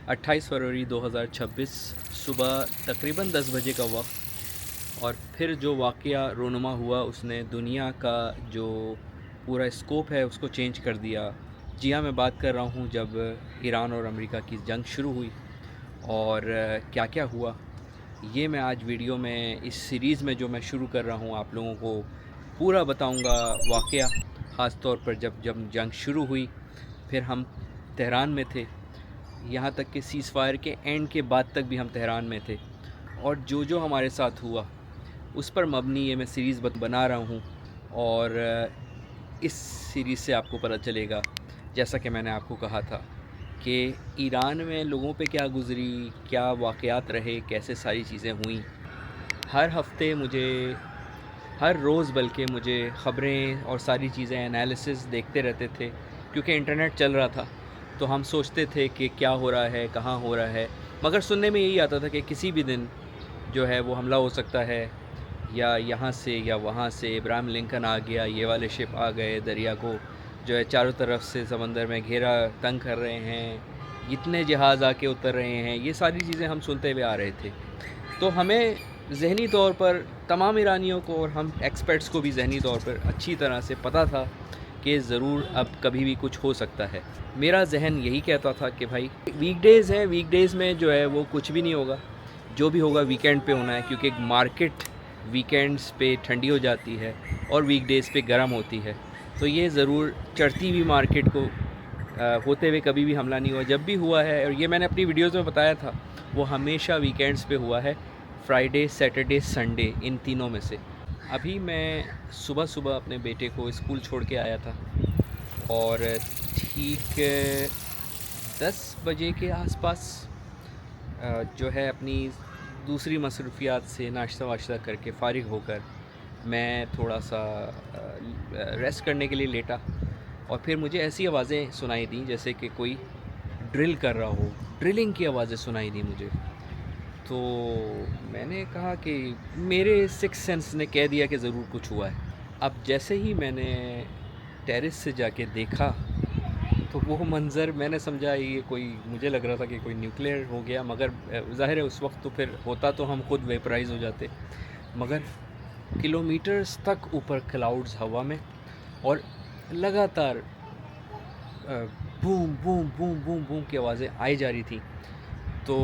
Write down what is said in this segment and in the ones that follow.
28 फरवरी 2026 सुबह तकरीबन 10 बजे का वक्त। और फिर जो वाक़या रोनुमा हुआ उसने दुनिया का जो पूरा स्कोप है उसको चेंज कर दिया। जी हाँ, मैं बात कर रहा हूँ जब ईरान और अमेरिका की जंग शुरू हुई और क्या क्या हुआ, ये मैं आज वीडियो में इस सीरीज़ में जो मैं शुरू कर रहा हूँ आप लोगों को पूरा बताऊँगा वाक़या। ख़ास तौर पर जब जब जंग शुरू हुई, फिर हम तेहरान में थे, यहाँ तक कि सीज़ फायर के एंड के बाद तक भी हम तेहरान में थे, और जो जो हमारे साथ हुआ उस पर मबनी ये मैं सीरीज़ बना रहा हूँ। और इस सीरीज़ से आपको पता चलेगा, जैसा कि मैंने आपको कहा था, कि ईरान में लोगों पे क्या गुज़री, क्या वाक़यात रहे, कैसे सारी चीज़ें हुई। हर हफ़्ते मुझे, हर रोज़ बल्कि मुझे ख़बरें और सारी चीज़ें एनालिसिस देखते रहते थे, क्योंकि इंटरनेट चल रहा था। तो हम सोचते थे कि क्या हो रहा है, कहाँ हो रहा है, मगर सुनने में यही आता था कि किसी भी दिन जो है वो हमला हो सकता है, या यहाँ से या वहाँ से इब्राहिम लिंकन आ गया, ये वाले शिप आ गए, दरिया को जो है चारों तरफ से समंदर में घेरा तंग कर रहे हैं, इतने जहाज़ आके उतर रहे हैं। ये सारी चीज़ें हम सुनते हुए आ रहे थे। तो हमें ज़हनी तौर पर, तमाम ईरानियों को और हम एक्सपर्ट्स को भी ज़हनी तौर पर अच्छी तरह से पता था कि ज़रूर अब कभी भी कुछ हो सकता है। मेरा जहन यही कहता था कि भाई वीकडेज़ हैं, वीकडेज़ में जो है वो कुछ भी नहीं होगा, जो भी होगा वीकेंड पे होना है, क्योंकि मार्केट वीकेंड्स पे ठंडी हो जाती है और वीकडेज़ पे गर्म होती है। तो ये ज़रूर चढ़ती हुई मार्केट को होते हुए कभी भी हमला नहीं हुआ। जब भी हुआ है, और ये मैंने अपनी वीडियोज़ में बताया था, वो हमेशा वीकेंड्स पे हुआ है, फ्राइडे, सैटरडे, संडे, इन तीनों में से। अभी मैं सुबह सुबह अपने बेटे को स्कूल छोड़ के आया था, और ठीक 10 बजे के आसपास जो है अपनी दूसरी मसरूफ़ियात से नाश्ता वाश्ता करके फ़ारिग होकर मैं थोड़ा सा रेस्ट करने के लिए लेटा, और फिर मुझे ऐसी आवाज़ें सुनाई दी जैसे कि कोई ड्रिल कर रहा हो, ड्रिलिंग की आवाज़ें सुनाई दी मुझे। तो मैंने कहा कि मेरे सिक्स सेंस ने कह दिया कि ज़रूर कुछ हुआ है। अब जैसे ही मैंने टेरेस से जाके देखा, तो वो मंज़र मैंने समझा ये कोई, मुझे लग रहा था कि कोई न्यूक्लियर हो गया, मगर ज़ाहिर है उस वक्त तो फिर होता तो हम खुद वेपराइज़ हो जाते। मगर किलोमीटर्स तक ऊपर क्लाउड्स हवा में, और लगातार boom boom boom boom boom की आवाज़ें आई जा रही थी। तो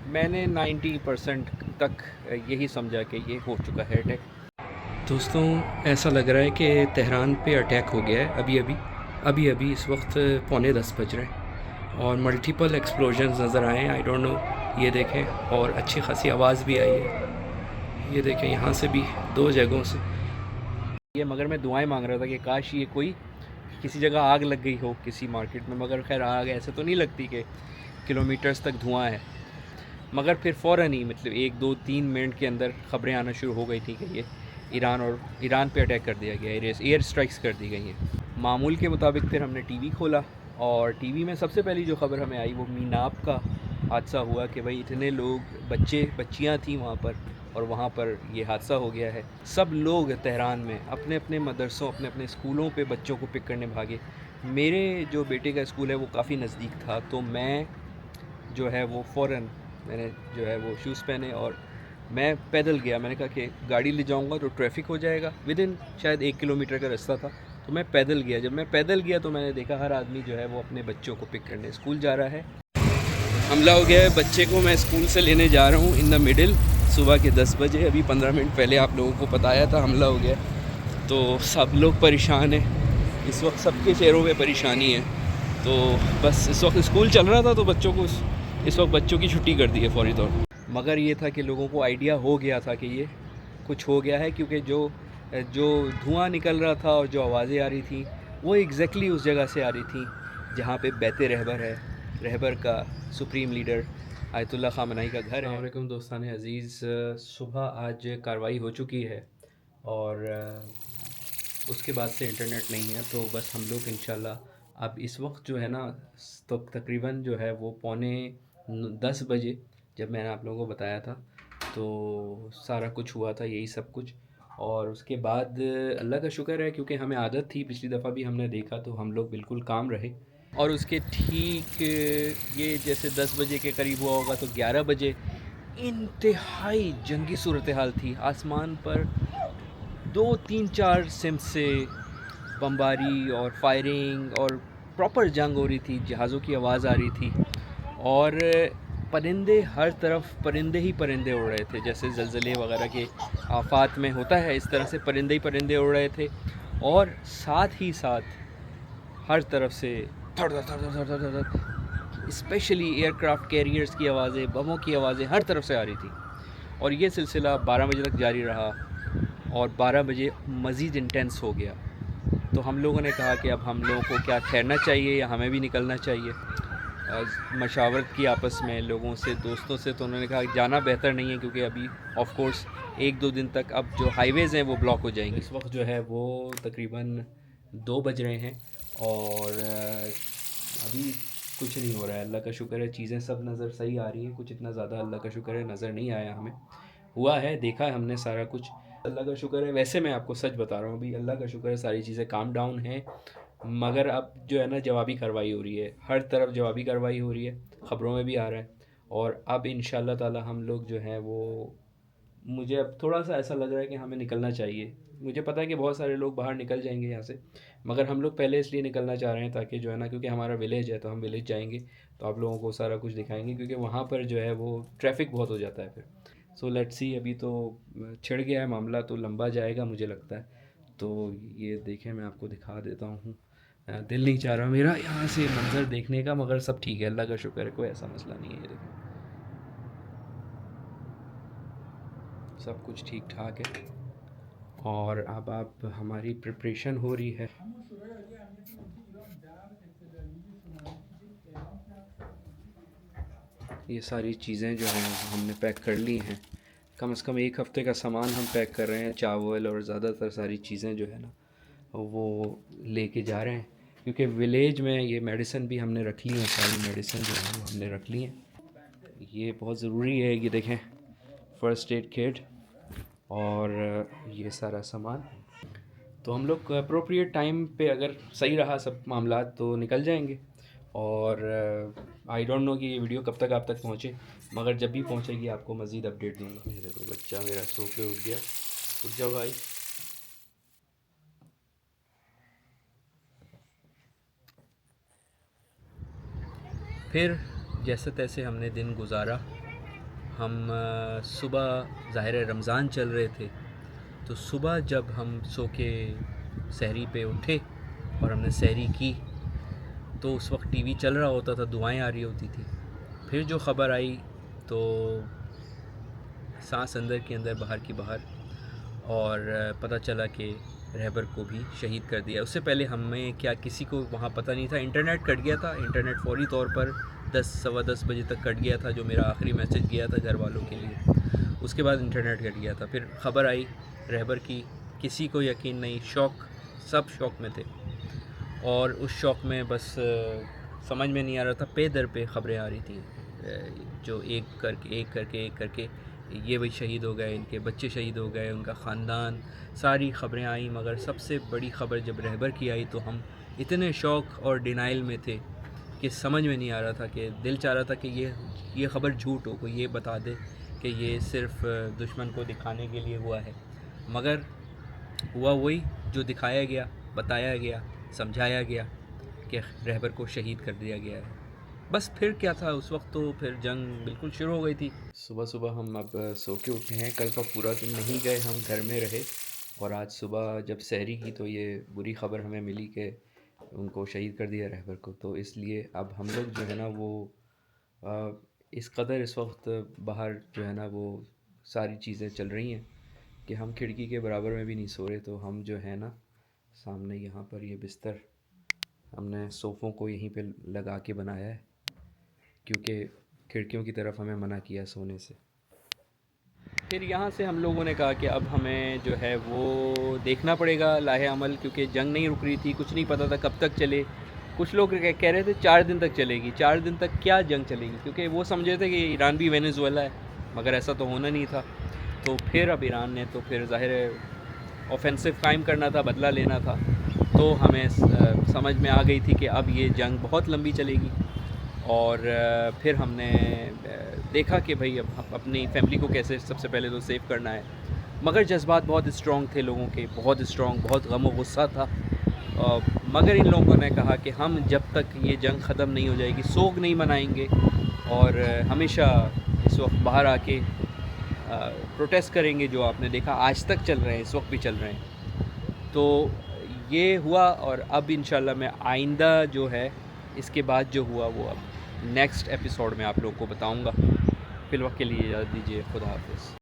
मैंने 90% तक यही समझा कि ये हो चुका है अटैक। दोस्तों, ऐसा लग रहा है कि तेहरान पे अटैक हो गया है अभी अभी इस वक्त 9:45 बज रहे हैं, और मल्टीपल एक्सप्लोजन्स नज़र आए हैं। आई डोंट नो, ये देखें, और अच्छी खासी आवाज़ भी आई है। ये देखें, यहाँ से भी 2 जगहों से ये, मगर मैं दुआएं मांग रहा था कि काश ये कोई किसी जगह आग लग गई हो किसी मार्केट में, मगर खैर आग ऐसे तो नहीं लगती कि किलोमीटर्स तक धुआं है। मगर फिर फ़ौरन ही, मतलब 1 2 3 मिनट के अंदर ख़बरें आना शुरू हो गई थी कि ये ईरान पे अटैक कर दिया गया है, एयर स्ट्राइक्स कर दी गई हैं। मामूल के मुताबिक फिर हमने टीवी खोला, और टीवी में सबसे पहली जो ख़बर हमें आई वो मीनाब का हादसा हुआ कि भाई इतने लोग, बच्चे बच्चियाँ थी वहाँ पर, और वहाँ पर ये हादसा हो गया है। सब लोग तेहरान में अपने अपने मदरसों, अपने अपने स्कूलों पे बच्चों को पिक करने भागे। मेरे जो बेटे का स्कूल है वो काफ़ी नज़दीक था, तो मैं जो है वो फ़ौरन मैंने जो है वो शूज़ पहने और मैं पैदल गया। मैंने कहा कि गाड़ी ले जाऊंगा तो ट्रैफिक हो जाएगा, विदिन शायद 1 किलोमीटर का रास्ता था, तो मैं पैदल गया। जब मैं पैदल गया तो मैंने देखा हर आदमी जो है वो अपने बच्चों को पिक करने स्कूल जा रहा है। हमला हो गया है, बच्चे को मैं स्कूल से लेने जा रहा हूँ इन द मिडिल, सुबह के 10 बजे। अभी 15 मिनट पहले आप लोगों को बताया था हमला हो गया, तो सब लोग परेशान हैं इस वक्त, सबके चेहरों पे परेशानी है। तो बस इस वक्त स्कूल चल रहा था, तो बच्चों को इस वक्त बच्चों की छुट्टी कर दी है फ़ौरी तौर पर। मगर ये था कि लोगों को आइडिया हो गया था कि ये कुछ हो गया है, क्योंकि जो जो धुआं निकल रहा था और जो आवाज़ें आ रही थी वो एग्जैक्टली उस जगह से आ रही थी जहाँ पे बैत रहबर है, रहबर का सुप्रीम लीडर आयतुल्ला ख़ामनेई का घर है। अस्सलाम वालेकुम दोस्तान अज़ीज़, सुबह आज कार्रवाई हो चुकी है, और उसके बाद से इंटरनेट नहीं है, तो बस हम लोग इंशाल्लाह अब इस वक्त जो है ना, तो तकरीबन जो है वो 9:45 बजे, जब मैंने आप लोगों को बताया था, तो सारा कुछ हुआ था यही सब कुछ। और उसके बाद अल्लाह का शुक्र है, क्योंकि हमें आदत थी, पिछली दफ़ा भी हमने देखा, तो हम लोग बिल्कुल काम रहे। और उसके ठीक ये जैसे 10 बजे के करीब हुआ होगा तो 11 बजे इंतहाई जंगी सूरत हाल थी। आसमान पर 2 3 4 सिम से बमबारी और फायरिंग और प्रॉपर जंग हो रही थी। जहाज़ों की आवाज़ आ रही थी और परिंदे हर तरफ, परिंदे ही परिंदे उड़ रहे थे। जैसे ज़लज़ले वगैरह के आफात में होता है, इस तरह से परिंदे ही परिंदे उड़ रहे थे। और साथ ही साथ हर तरफ से धड़ धड़ धड़ धड़ धड़ धड़ धड़ स्पेशली एयरक्राफ्ट कैरियर्स की आवाज़ें, बमों की आवाज़ें हर तरफ से आ रही थी। और ये सिलसिला 12 बजे तक जारी रहा और 12 बजे मज़ीद इंटेंस हो गया। तो हम लोगों ने कहा कि अब हम लोगों को क्या ठहरना चाहिए या हमें भी निकलना चाहिए। मशावरत की आपस में लोगों से, दोस्तों से, तो उन्होंने कहा जाना बेहतर नहीं है क्योंकि अभी ऑफ कोर्स 1-2 दिन तक अब जो हाईवेज़ हैं वो ब्लॉक हो जाएंगे। इस वक्त जो है वो तकरीबन 2 बज रहे हैं और अभी कुछ नहीं हो रहा है। अल्लाह का शुक्र है, चीज़ें सब नज़र सही आ रही हैं। कुछ इतना ज़्यादा अल्लाह का शुक्र है नज़र नहीं आया हमें। हुआ है, देखा है हमने सारा कुछ, अल्लाह का शुक्र है। वैसे मैं आपको सच बता रहा हूँ, अभी अल्लाह का शुक्र है सारी चीज़ें काम डाउन हैं। मगर अब जो है ना जवाबी कार्रवाई हो रही है, हर तरफ जवाबी कार्रवाई हो रही है, ख़बरों में भी आ रहा है। और अब इंशाल्लाह ताला हम लोग जो हैं वो, मुझे अब थोड़ा सा ऐसा लग रहा है कि हमें निकलना चाहिए। मुझे पता है कि बहुत सारे लोग बाहर निकल जाएंगे यहाँ से, मगर हम लोग पहले इसलिए निकलना चाह रहे हैं ताकि जो है ना, क्योंकि हमारा विलेज है तो हम विलेज जाएंगे तो आप लोगों को सारा कुछ दिखाएंगे, क्योंकि वहाँ पर जो है वो ट्रैफिक बहुत हो जाता है फिर। सो लेट्स सी, अभी तो छिड़ गया है मामला तो लंबा जाएगा मुझे लगता है। तो ये देखें, मैं आपको दिखा देता हूँ। दिल नहीं चाह रहा मेरा यहाँ से मंज़र देखने का, मगर सब ठीक है, अल्लाह का शुक्र है, कोई ऐसा मसला नहीं है। ये देखें, सब कुछ ठीक ठाक है। और अब आप हमारी प्रिपरेशन हो रही है। ये सारी चीज़ें जो हैं हमने पैक कर ली हैं। कम से कम 1 हफ़्ते का सामान हम पैक कर रहे हैं, चावल और ज़्यादातर सारी चीज़ें जो है ना वो लेके जा रहे हैं, क्योंकि विलेज में ये मेडिसिन भी हमने रख ली हैं। सारी मेडिसिन जो है वो हमने रख ली हैं। ये बहुत ज़रूरी है। ये देखें, फ़र्स्ट एड किट और ये सारा सामान। तो हम लोग अप्रोप्रिएट टाइम पे अगर सही रहा सब मामला तो निकल जाएंगे। और आई डोंट नो कि ये वीडियो कब तक आप तक पहुँचे, मगर जब भी पहुँचेगी आपको मज़ीद अपडेट दूंगा। ये देखो, बच्चा मेरा सो के उठ गया। उठ जाओ भाई। फिर जैसे तैसे हमने दिन गुजारा। हम सुबह, ज़ाहिर है रमज़ान चल रहे थे, तो सुबह जब हम सो के सहरी पे उठे और हमने सहरी की तो उस वक्त टीवी चल रहा होता था, दुआएं आ रही होती थी। फिर जो ख़बर आई तो सांस अंदर की अंदर बाहर की बाहर, और पता चला कि रहबर को भी शहीद कर दिया। उससे पहले हमें क्या, किसी को वहाँ पता नहीं था। इंटरनेट कट गया था, इंटरनेट फौरी तौर पर 10 सवा 10 बजे तक कट गया था, जो मेरा आखिरी मैसेज गया था घर वालों के लिए। उसके बाद इंटरनेट कट गया था। फिर ख़बर आई रहबर की, किसी को यकीन नहीं, शौक, सब शौक में थे। और उस शौक में बस समझ में नहीं आ रहा था, पे दर पे ख़बरें आ रही थी, जो एक करके ये भाई शहीद हो गए, इनके बच्चे शहीद हो गए, उनका ख़ानदान, सारी ख़बरें आई। मगर सबसे बड़ी ख़बर जब रहबर की आई तो हम इतने शौक़ और डिनाइल में थे कि समझ में नहीं आ रहा था, कि दिल चाह रहा था कि ये ख़बर झूठ हो, कोई ये बता दे कि ये सिर्फ़ दुश्मन को दिखाने के लिए हुआ है। मगर हुआ वही जो दिखाया गया, बताया गया, समझाया गया कि रहबर को शहीद कर दिया गया है। बस फिर क्या था, उस वक्त तो फिर जंग बिल्कुल शुरू हो गई थी। सुबह सुबह हम अब सो के उठे हैं। कल का पूरा दिन नहीं गए, हम घर में रहे। और आज सुबह जब सहरी की तो ये बुरी ख़बर हमें मिली कि उनको शहीद कर दिया रहबर को। तो इसलिए अब हम लोग जो है ना वो इस कदर इस वक्त बाहर जो है ना वो सारी चीज़ें चल रही हैं कि हम खिड़की के बराबर में भी नहीं सो रहे। तो हम जो है ना सामने यहाँ पर ये बिस्तर हमने सोफ़ों को यहीं पे लगा के बनाया है, क्योंकि खिड़कियों की तरफ हमें मना किया सोने से। फिर यहाँ से हम लोगों ने कहा कि अब हमें जो है वो देखना पड़ेगा लाहे अमल, क्योंकि जंग नहीं रुक रही थी, कुछ नहीं पता था कब तक चले। कुछ लोग कह रहे थे 4 दिन तक चलेगी। 4 दिन तक क्या जंग चलेगी, क्योंकि वो समझे थे कि ईरान भी वेनेजुएला है, मगर ऐसा तो होना नहीं था। तो फिर अब ईरान ने तो फिर ज़ाहिर है ऑफेंसिव कायम करना था, बदला लेना था। तो हमें समझ में आ गई थी कि अब ये जंग बहुत लंबी चलेगी। और फिर हमने देखा कि भाई अब अपनी फैमिली को कैसे सबसे पहले तो सेव करना है। मगर जज्बात बहुत स्ट्रॉन्ग थे लोगों के, बहुत स्ट्रॉन्ग, बहुत गम और गुस्सा था। मगर इन लोगों ने कहा कि हम जब तक ये जंग ख़त्म नहीं हो जाएगी सोग नहीं मनाएंगे, और हमेशा इस वक्त बाहर आके प्रोटेस्ट करेंगे, जो आपने देखा आज तक चल रहे हैं, इस वक्त भी चल रहे हैं। तो ये हुआ, और अब इंशाल्लाह मैं आइंदा जो है इसके बाद जो हुआ वो अब नेक्स्ट एपिसोड में आप लोगों को बताऊंगा। फिल वक्त के लिए इजाज़त दीजिए, खुदा हाफिज़।